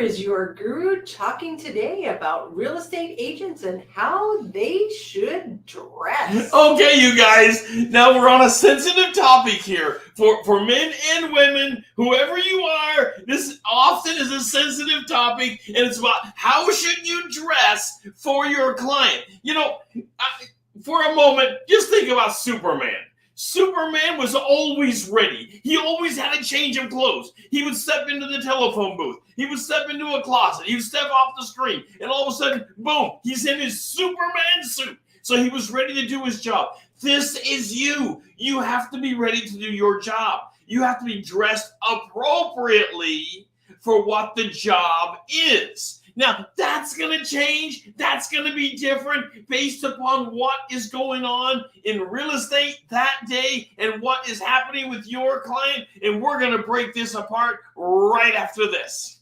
is your guru talking today about real estate agents and how they should dress. Okay, you guys, now we're on a sensitive topic here. For men and women, whoever you are, this often is a sensitive topic, and it's about how should you dress for your client. You know, for a moment, just think about Superman. Superman was always ready. He always had a change of clothes. He would step into the telephone booth. He would step into a closet. He would step off the screen. And all of a sudden, boom, he's in his Superman suit. So he was ready to do his job. This is you. You have to be ready to do your job. You have to be dressed appropriately for what the job is. Now, that's going to change. That's going to be different based upon what is going on in real estate that day and what is happening with your client. And we're going to break this apart right after this.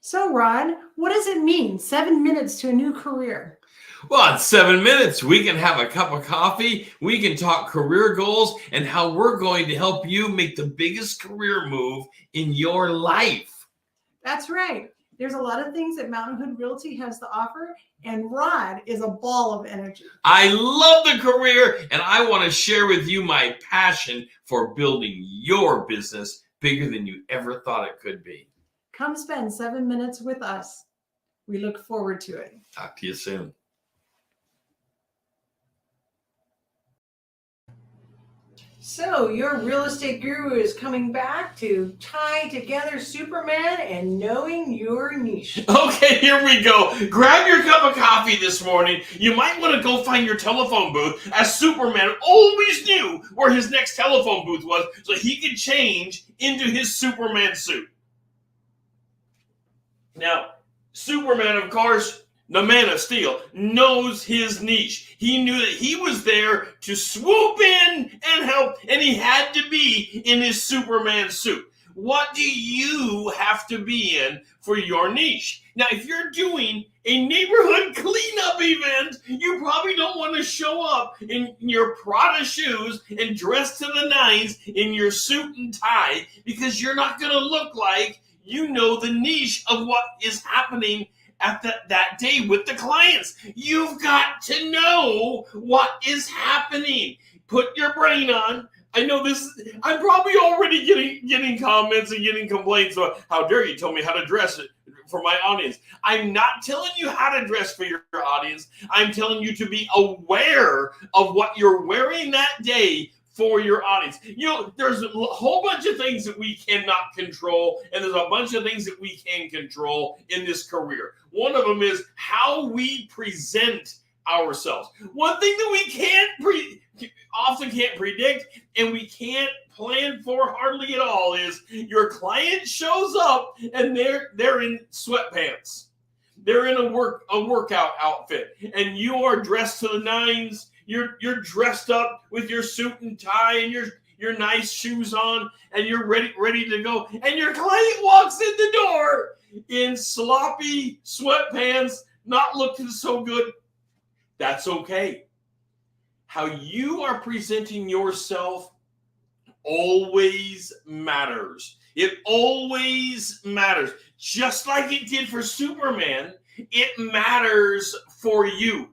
So, Ron, what does it mean, 7 minutes to a new career? Well, in 7 minutes, we can have a cup of coffee, we can talk career goals, and how we're going to help you make the biggest career move in your life. That's right. There's a lot of things that Mountain Hood Realty has to offer, and Ron is a ball of energy. I love the career, and I want to share with you my passion for building your business bigger than you ever thought it could be. Come spend 7 minutes with us. We look forward to it. Talk to you soon. So your real estate guru is coming back to tie together Superman and knowing your niche. Okay, here we go. Grab your cup of coffee this morning. You might want to go find your telephone booth, as Superman always knew where his next telephone booth was so he could change into his Superman suit. Now, Superman, of course, the Man of Steel, knows his niche. He knew that he was there to swoop in and help, and he had to be in his Superman suit. What do you have to be in for your niche? Now, if you're doing a neighborhood cleanup event, you probably don't want to show up in your Prada shoes and dress to the nines in your suit and tie, because you're not going to look like you know the niche of what is happening at that day with the clients. You've got to know what is happening. Put your brain on. I know this. I'm probably already getting comments and getting complaints about how dare you tell me how to dress for my audience. I'm not telling you how to dress for your audience. I'm telling you to be aware of what you're wearing that day for your audience. You know, there's a whole bunch of things that we cannot control, and there's a bunch of things that we can control in this career. One of them is how we present ourselves. One thing that we often can't predict, and we can't plan for hardly at all, is your client shows up and they're in sweatpants. They're in a workout outfit, and you are dressed to the nines. You're dressed up with your suit and tie and your nice shoes on, and you're ready to go. And your client walks in the door in sloppy sweatpants, not looking so good. That's okay. How you are presenting yourself always matters. It always matters. Just like it did for Superman, it matters for you.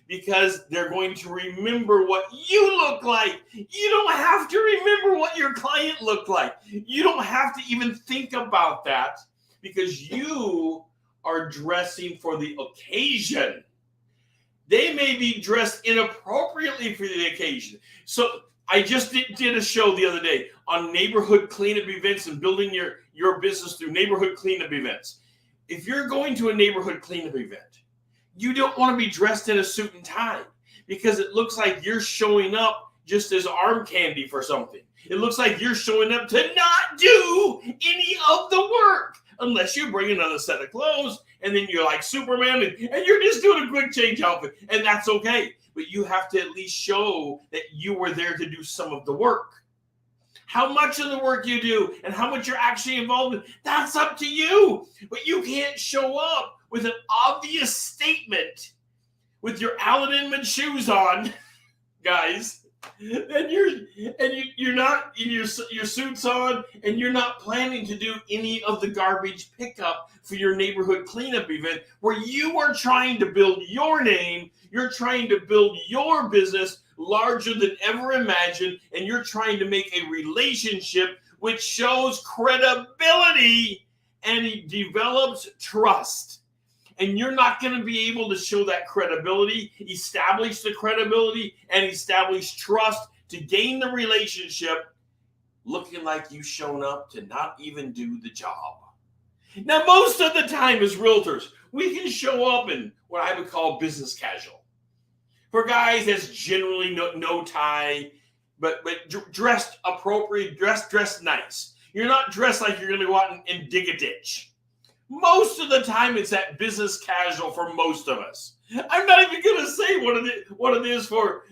Because they're going to remember what you look like. You don't have to remember what your client looked like. You don't have to even think about that, because you are dressing for the occasion. They may be dressed inappropriately for the occasion. So I just did a show the other day on neighborhood cleanup events and building your business through neighborhood cleanup events. If you're going to a neighborhood cleanup event, you don't want to be dressed in a suit and tie, because it looks like you're showing up just as arm candy for something. It looks like you're showing up to not do any of the work, unless you bring another set of clothes and then you're like Superman and you're just doing a quick change outfit, and that's okay. But you have to at least show that you were there to do some of the work. How much of the work you do and how much you're actually involved in, that's up to you. But you can't show up with an obvious statement with your Alan Inman shoes on, guys. and you're not in your suits on, and you're not planning to do any of the garbage pickup for your neighborhood cleanup event, where you are trying to build your name, you're trying to build your business larger than ever imagined, and you're trying to make a relationship which shows credibility and it develops trust. And you're not going to be able to show that credibility, establish the credibility, and establish trust to gain the relationship looking like you've shown up to not even do the job. Now, most of the time as realtors, we can show up in what I would call business casual. For guys, that's generally no tie, but dressed appropriate, dressed nice. You're not dressed like you're going to go out and dig a ditch. Most of the time, it's that business casual for most of us. I'm not even going to say what it is for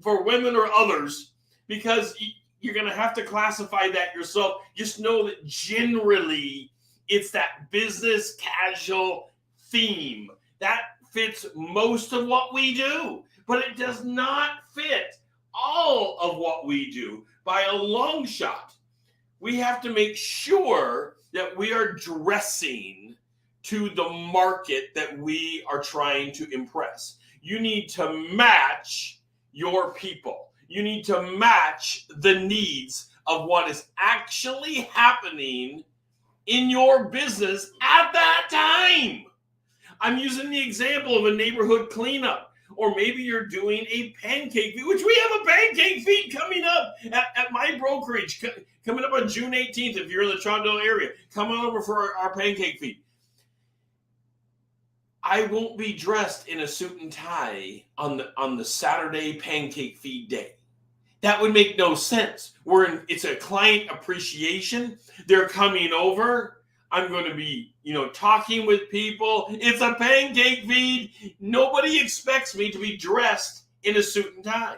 women or others, because you're going to have to classify that yourself. Just know that generally, it's that business casual theme. That fits most of what we do, but it does not fit all of what we do by a long shot. We have to make sure that we are dressing to the market that we are trying to impress. You need to match your people. You need to match the needs of what is actually happening in your business at that time. I'm using the example of a neighborhood cleanup, or maybe you're doing a pancake feed, which we have a pancake feed coming up at my brokerage, coming up on June 18th. If you're in the Troutdale area, come on over for our pancake feed. I won't be dressed in a suit and tie on the Saturday pancake feed day. That would make no sense. It's a client appreciation. They're coming over. I'm going to be, talking with people. It's a pancake feed. Nobody expects me to be dressed in a suit and tie.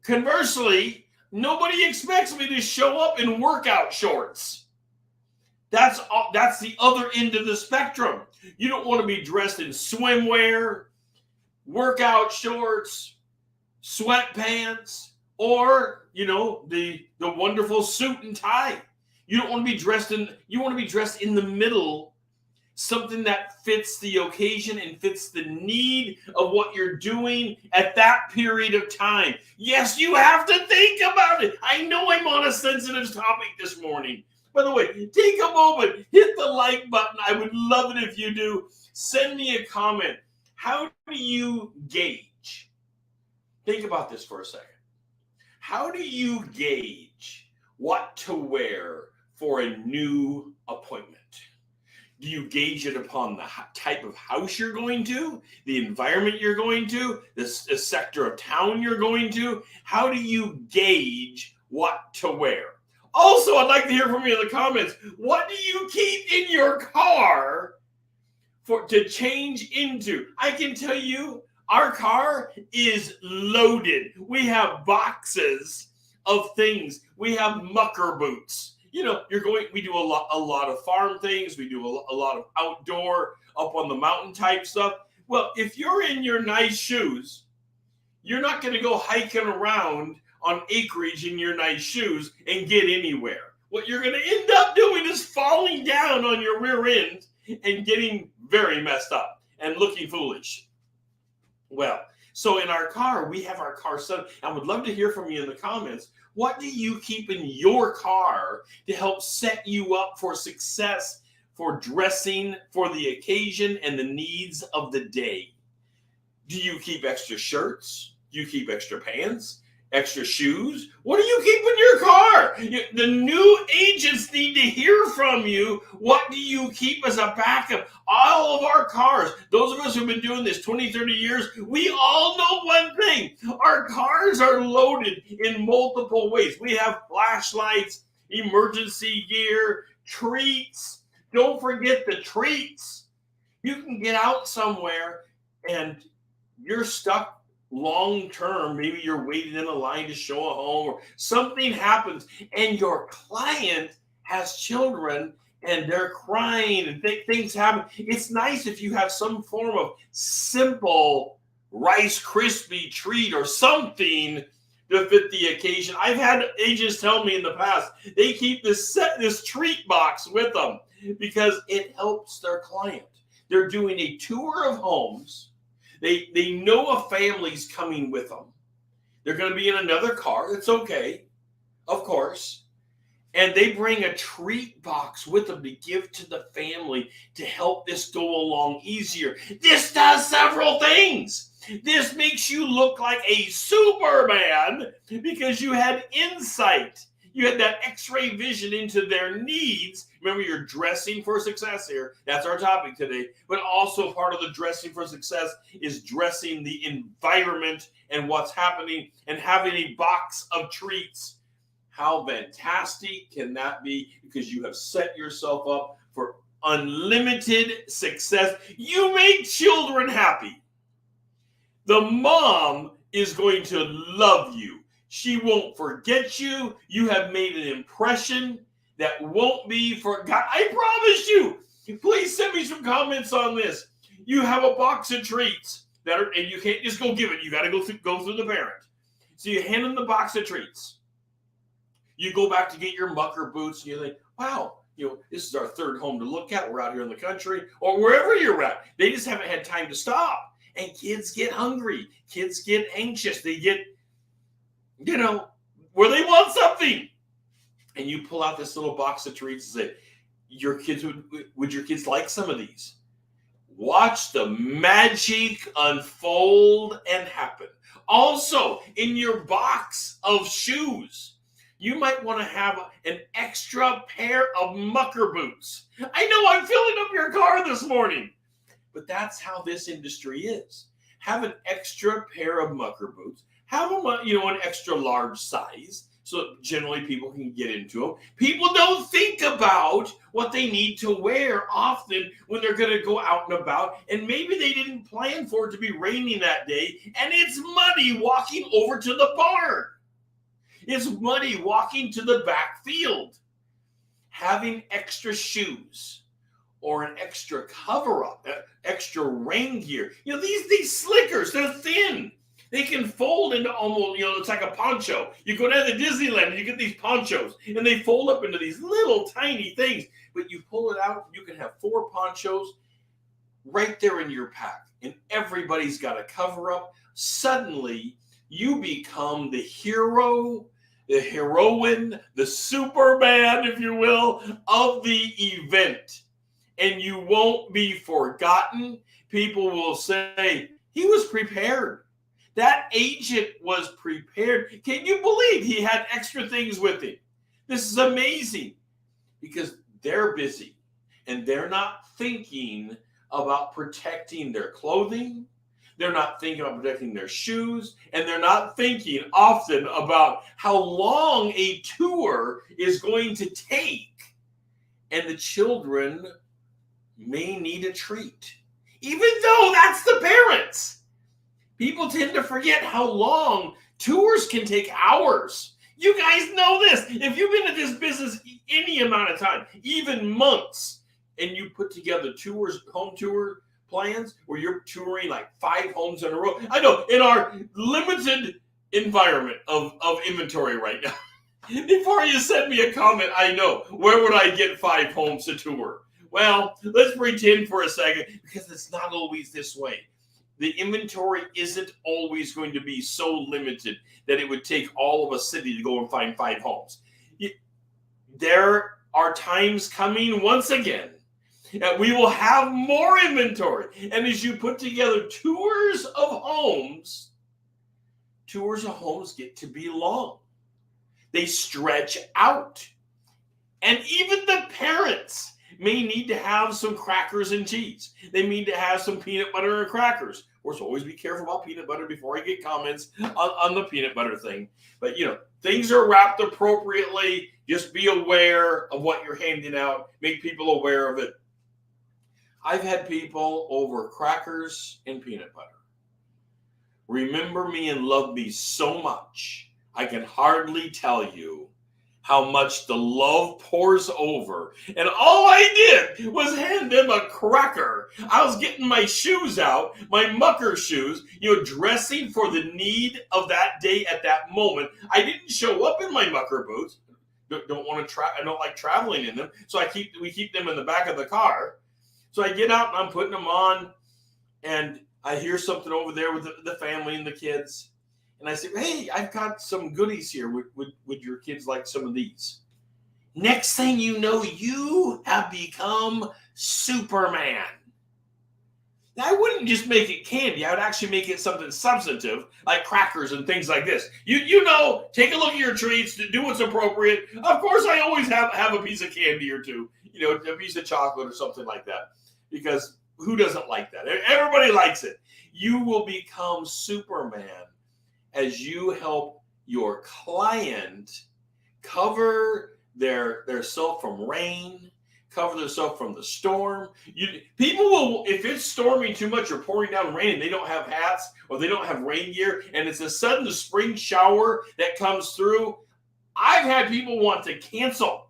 Conversely, nobody expects me to show up in workout shorts. That's the other end of the spectrum. You don't want to be dressed in swimwear, workout shorts, sweatpants, or, the wonderful suit and tie. You don't want to be dressed you want to be dressed in the middle, something that fits the occasion and fits the need of what you're doing at that period of time. Yes, you have to think about it. I know I'm on a sensitive topic this morning. By the way, take a moment, hit the like button. I would love it if you do. Send me a comment. How do you gauge? Think about this for a second. How do you gauge what to wear for a new appointment? Do you gauge it upon the type of house you're going to, the environment you're going to, the sector of town you're going to? How do you gauge what to wear? Also, I'd like to hear from you in the comments. What do you keep in your car to change into? I can tell you, our car is loaded. We have boxes of things. We have mucker boots. We do a lot of farm things. We do a lot of outdoor, up on the mountain type stuff. Well, if you're in your nice shoes, you're not going to go hiking around on acreage in your nice shoes and get anywhere. What you're going to end up doing is falling down on your rear end and getting very messed up and looking foolish. Well, so in our car, we have our car set up. I would love to hear from you in the comments. What do you keep in your car to help set you up for success, for dressing for the occasion and the needs of the day? Do you keep extra shirts? Do you keep extra pants? Extra shoes? What do you keep in your car? The new agents need to hear from you. What do you keep as a backup? All of our cars, those of us who've been doing this 20, 30 years, we all know one thing. Our cars are loaded in multiple ways. We have flashlights, emergency gear, treats. Don't forget the treats. You can get out somewhere and you're stuck long term. Maybe you're waiting in a line to show a home, or something happens and your client has children and they're crying and things happen. It's nice if you have some form of simple Rice Krispie treat or something to fit the occasion. I've had agents tell me in the past they keep this treat box with them because it helps their client. They're doing a tour of homes. They know a family's coming with them. They're going to be in another car. It's okay, of course. And they bring a treat box with them to give to the family to help this go along easier. This does several things. This makes you look like a Superman because you had insight. You had that x-ray vision into their needs. Remember, you're dressing for success here. That's our topic today. But also part of the dressing for success is dressing the environment and what's happening and having a box of treats. How fantastic can that be? Because you have set yourself up for unlimited success. You make children happy. The mom is going to love you. She won't forget you. You have made an impression that won't be forgotten. I promise you. Please send me some comments on this. You have a box of treats and you can't just go give it. You got to go through the parent. So you hand them the box of treats. You go back to get your mucker boots and you think, wow, this is our third home to look at. We're out here in the country or wherever you're at. They just haven't had time to stop. And kids get hungry. Kids get anxious. They get, where they want something. And you pull out this little box of treats and say, would your kids like some of these? Watch the magic unfold and happen. Also, in your box of shoes, you might want to have an extra pair of mucker boots. I know I'm filling up your car this morning, but that's how this industry is. Have an extra pair of mucker boots. Have them, an extra large size, so generally people can get into them. People don't think about what they need to wear often when they're going to go out and about, and maybe they didn't plan for it to be raining that day, and it's muddy walking over to the barn. It's muddy walking to the backfield. Having extra shoes or an extra cover-up, extra rain gear. These slickers, they're thin. They can fold into almost, it's like a poncho. You go down to Disneyland and you get these ponchos, and they fold up into these little tiny things. But you pull it out, you can have 4 ponchos right there in your pack. And everybody's got a cover-up. Suddenly, you become the hero, the heroine, the Superman, if you will, of the event. And you won't be forgotten. People will say, he was prepared. That agent was prepared. Can you believe he had extra things with him? This is amazing because they're busy and they're not thinking about protecting their clothing. They're not thinking about protecting their shoes, and they're not thinking often about how long a tour is going to take. And the children may need a treat, even though that's the parents. People tend to forget how long tours can take hours. You guys know this. If you've been in this business any amount of time, even months, and you put together tours, home tour plans where you're touring like 5 homes in a row. I know, in our limited environment of inventory right now. Before you send me a comment, I know, where would I get 5 homes to tour? Well, let's pretend for a second, because it's not always this way. The inventory isn't always going to be so limited that it would take all of a city to go and find 5 homes. There are times coming once again that we will have more inventory. And as you put together tours of homes get to be long. They stretch out. And even the parents may need to have some crackers and cheese. They need to have some peanut butter and crackers. Of course, always be careful about peanut butter before I get comments on the peanut butter thing. But, things are wrapped appropriately. Just be aware of what you're handing out. Make people aware of it. I've had people over crackers and peanut butter remember me and love me so much, I can hardly tell you how much the love pours over. And all I did was hand them a cracker. I was getting my shoes out, my mucker shoes, dressing for the need of that day at that moment. I didn't show up in my mucker boots. Don't want to I don't like traveling in them, so we keep them in the back of the car. So I get out and I'm putting them on, and I hear something over there with the family and the kids. And I say, hey, I've got some goodies here. Would your kids like some of these? Next thing you know, you have become Superman. Now, I wouldn't just make it candy. I would actually make it something substantive, like crackers and things like this. Take a look at your treats, do what's appropriate. Of course, I always have a piece of candy or two, a piece of chocolate or something like that. Because who doesn't like that? Everybody likes it. You will become Superman as you help your client cover their self from rain, cover themselves from the storm. People will, if it's storming too much or pouring down rain and they don't have hats or they don't have rain gear and it's a sudden spring shower that comes through, I've had people want to cancel.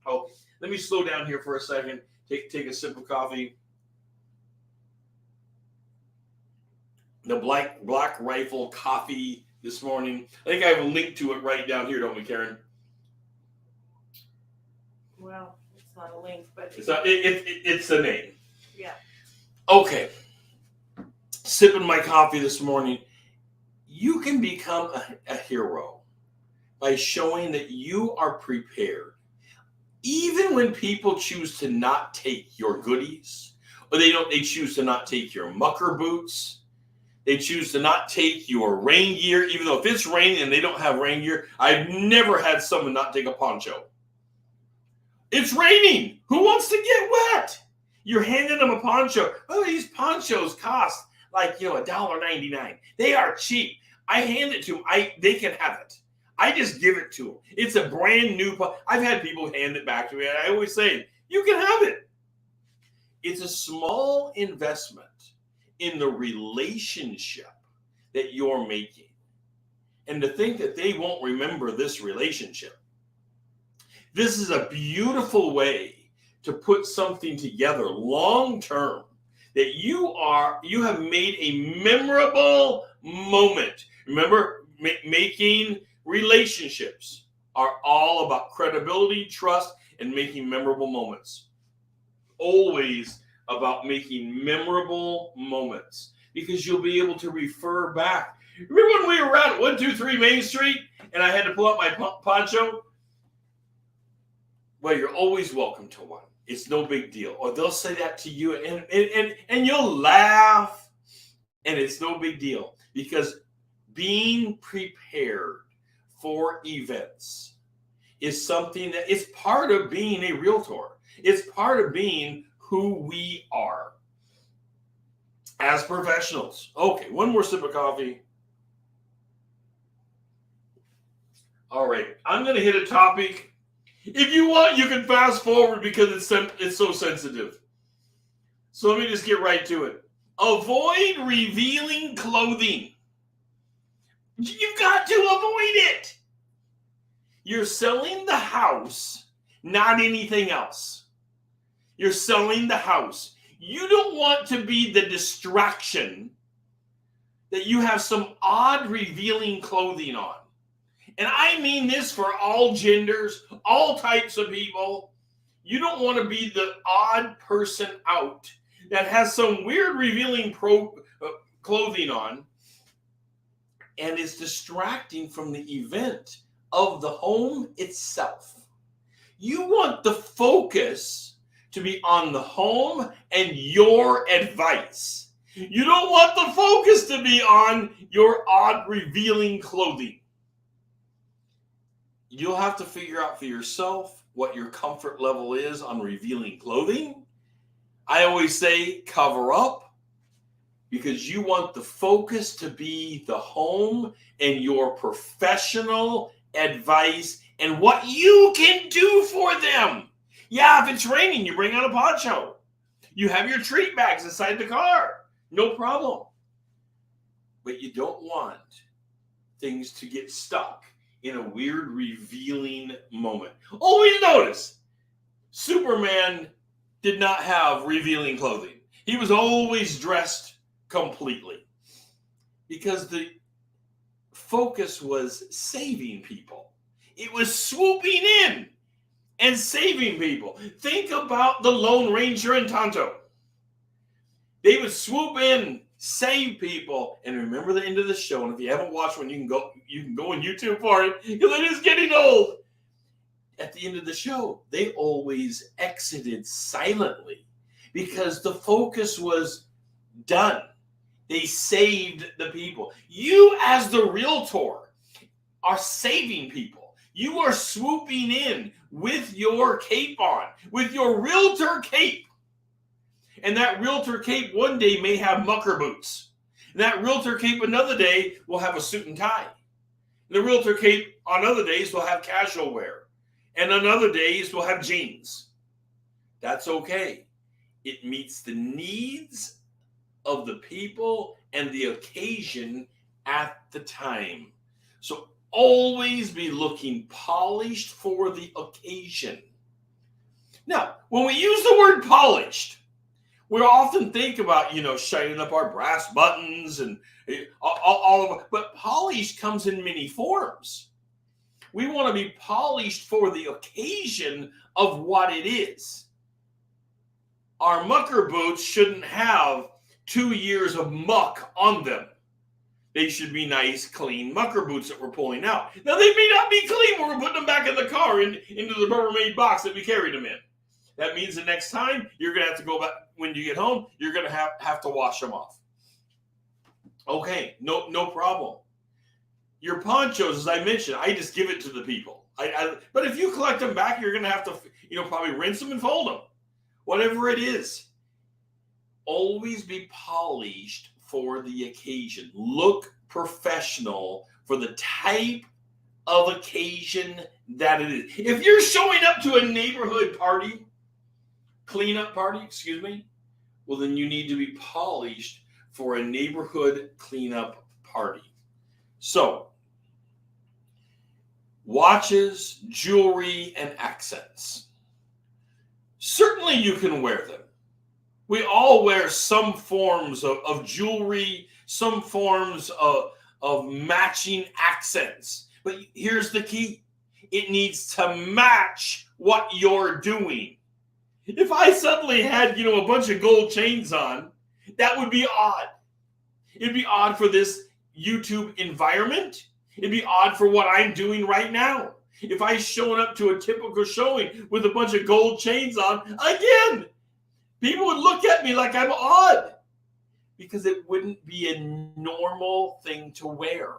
Oh, let me slow down here for a second. Take a sip of coffee. The Black Rifle coffee this morning. I think I have a link to it right down here, don't we, Karen? Well, it's not a link, but it's the name. Yeah. Okay. Sipping my coffee this morning. You can become a hero by showing that you are prepared. Even when people choose to not take your goodies, or they choose to not take your mucker boots, they choose to not take your rain gear, even though if it's raining and they don't have rain gear. I've never had someone not take a poncho. It's raining. Who wants to get wet? You're handing them a poncho. Oh, these ponchos cost like, $1.99. They are cheap. I hand it to them. They can have it. I just give it to them. It's a brand new I've had people hand it back to me. I always say, you can have it. It's a small investment in the relationship that you're making. And to think that they won't remember this relationship. This is a beautiful way to put something together long term that you have made a memorable moment. Remember, making relationships are all about credibility, trust, and making memorable moments. Always about making memorable moments, because you'll be able to refer back. Remember when we were at 123 Main Street and I had to pull out my poncho? Well, you're always welcome to one. It's no big deal. Or they'll say that to you and you'll laugh, and it's no big deal, because being prepared for events is something that is part of being a realtor. It's part of being who we are as professionals. Okay, one more sip of coffee. All right, I'm going to hit a topic. If you want, you can fast forward because it's so sensitive. So let me just get right to it. Avoid revealing clothing. You've got to avoid it. You're selling the house, not anything else. You're selling the house. You don't want to be the distraction that you have some odd revealing clothing on. And I mean this for all genders, all types of people. You don't want to be the odd person out that has some weird revealing clothing on and is distracting from the event of the home itself. You want the focus to be on the home and your advice. You don't want the focus to be on your odd revealing clothing. You'll have to figure out for yourself what your comfort level is on revealing clothing. I always say cover up, because you want the focus to be the home and your professional advice and what you can do for them. Yeah, if it's raining, you bring out a poncho. You have your treat bags inside the car. No problem. But you don't want things to get stuck in a weird revealing moment. Always notice, Superman did not have revealing clothing. He was always dressed completely because the focus was saving people. It was swooping in and saving people. Think about the Lone Ranger and Tonto. They would swoop in, save people, and remember the end of the show. And if you haven't watched one, you can go on YouTube for it because it is getting old. At the end of the show, they always exited silently because the focus was done. They saved the people. You, as the realtor, are saving people. You are swooping in with your cape on, with your realtor cape. And that realtor cape one day may have mucker boots. And that realtor cape another day will have a suit and tie. And the realtor cape on other days will have casual wear. And on other days will have jeans. That's okay. It meets the needs of the people and the occasion at the time. So always be looking polished for the occasion. Now, when we use the word polished, we often think about, shining up our brass buttons and all of it. But polished comes in many forms. We want to be polished for the occasion of what it is. Our mucker boots shouldn't have 2 years of muck on them. They should be nice, clean mucker boots that we're pulling out. Now, they may not be clean when we're putting them back in the car into the Rubbermaid box that we carried them in. That means the next time you're going to have to go back, when you get home, you're going to have to wash them off. Okay, no problem. Your ponchos, as I mentioned, I just give it to the people. But if you collect them back, you're going to have to, probably rinse them and fold them. Whatever it is. Always be polished for the occasion. Look professional for the type of occasion that it is. If you're showing up to a neighborhood party, cleanup party, well, then you need to be polished for a neighborhood cleanup party. So, watches, jewelry, and accents. Certainly you can wear them. We all wear some forms of jewelry, some forms of matching accents. But here's the key. It needs to match what you're doing. If I suddenly had, a bunch of gold chains on, that would be odd. It'd be odd for this YouTube environment. It'd be odd for what I'm doing right now. If I showed up to a typical showing with a bunch of gold chains on, again, people would look at me like I'm odd because it wouldn't be a normal thing to wear.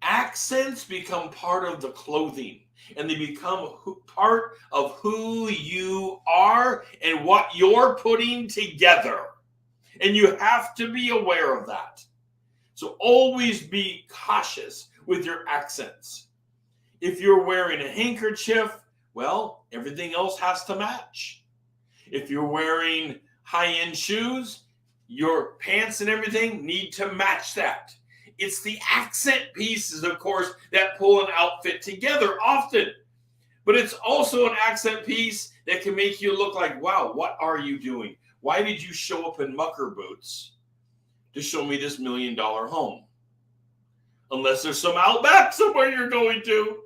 Accents become part of the clothing and they become part of who you are and what you're putting together. And you have to be aware of that. So always be cautious with your accents. If you're wearing a handkerchief, well, everything else has to match. If you're wearing high-end shoes, your pants and everything need to match that. It's the accent pieces, of course, that pull an outfit together often. But it's also an accent piece that can make you look like, wow, what are you doing? Why did you show up in mucker boots to show me this $1 million home? Unless there's some outback somewhere you're going to.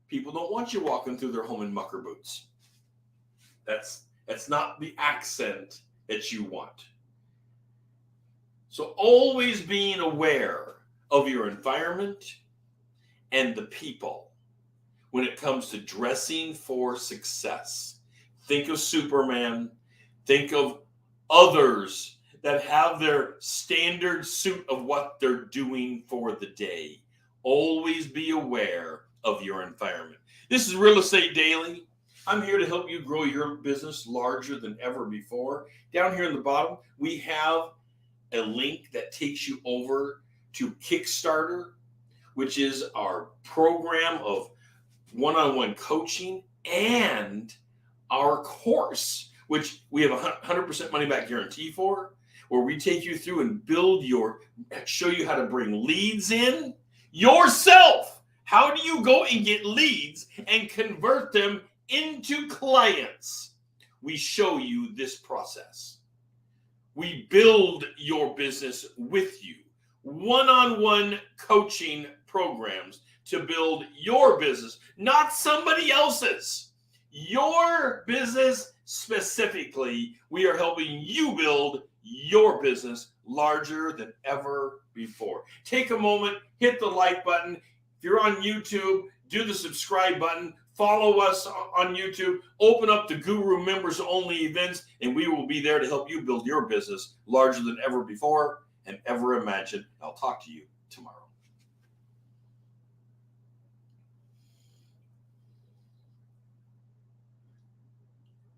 People don't want you walking through their home in mucker boots. That's not the accent that you want. So always being aware of your environment and the people when it comes to dressing for success. Think of Superman. Think of others that have their standard suit of what they're doing for the day. Always be aware of your environment. This is Real Estate Daily. I'm here to help you grow your business larger than ever before. Down here in the bottom, we have a link that takes you over to Kickstarter, which is our program of one-on-one coaching, and our course, which we have a 100% money-back guarantee for, where we take you through and show you how to bring leads in yourself. How do you go and get leads and convert them into clients? We show you this process. We build your business with you. One-on-one coaching programs to build your business, not somebody else's. Your business specifically. We are helping you build your business larger than ever before. Take a moment, hit the like button. If you're on YouTube, do the subscribe button. Follow us on YouTube. Open up the Guru members only events, and we will be there to help you build your business larger than ever before and ever imagined. I'll talk to you tomorrow.